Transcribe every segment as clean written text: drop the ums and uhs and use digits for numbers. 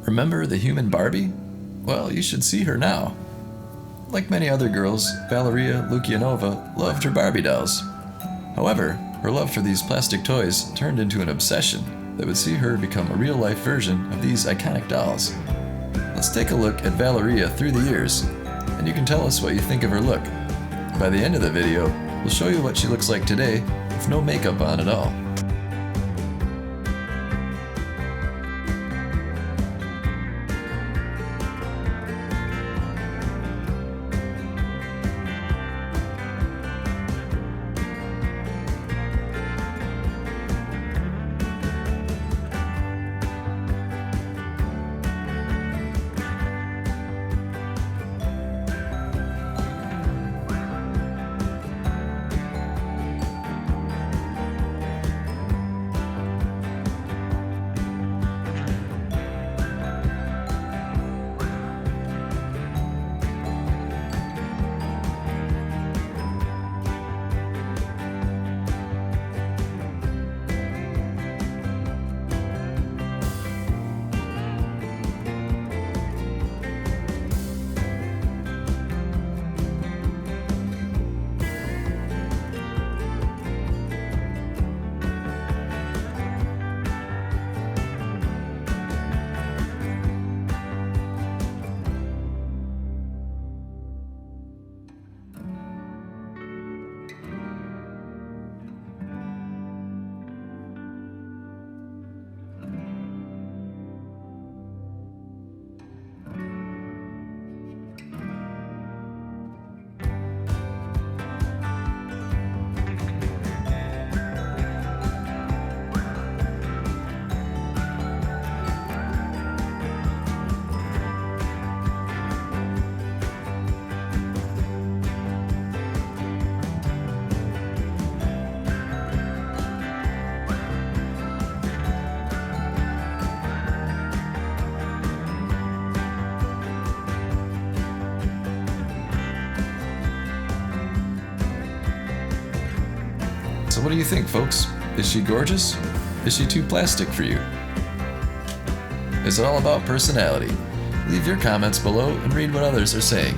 Remember the human Barbie? Well, you should see her now. Like many other girls, Valeria Lukianova loved her Barbie dolls. However, her love for these plastic toys turned into an obsession that would see her become a real-life version of these iconic dolls. Let's take a look at Valeria through the years, and you can tell us what you think of her look. By the end of the video, we'll show you what she looks like today with no makeup on at all. So what do you think, folks? Is she gorgeous? Is she too plastic for you? Is it all about personality? Leave your comments below and read what others are saying.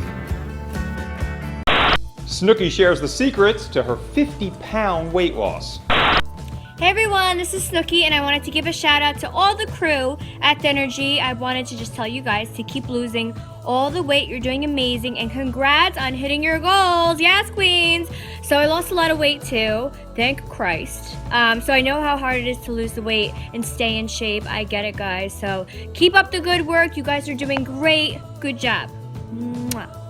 Snooki shares the secrets to her 50-pound weight loss. Hey everyone, this is Snooki, and I wanted to give a shout out to all the crew at Energy. I wanted to just tell you guys to keep losing all the weight. You're doing amazing, and congrats on hitting your goals. Yes, queens. So I lost a lot of weight too, thank Christ. So I know how hard it is to lose the weight and stay in shape. I get it, guys. So keep up the good work. You guys are doing great. Good job. Mwah.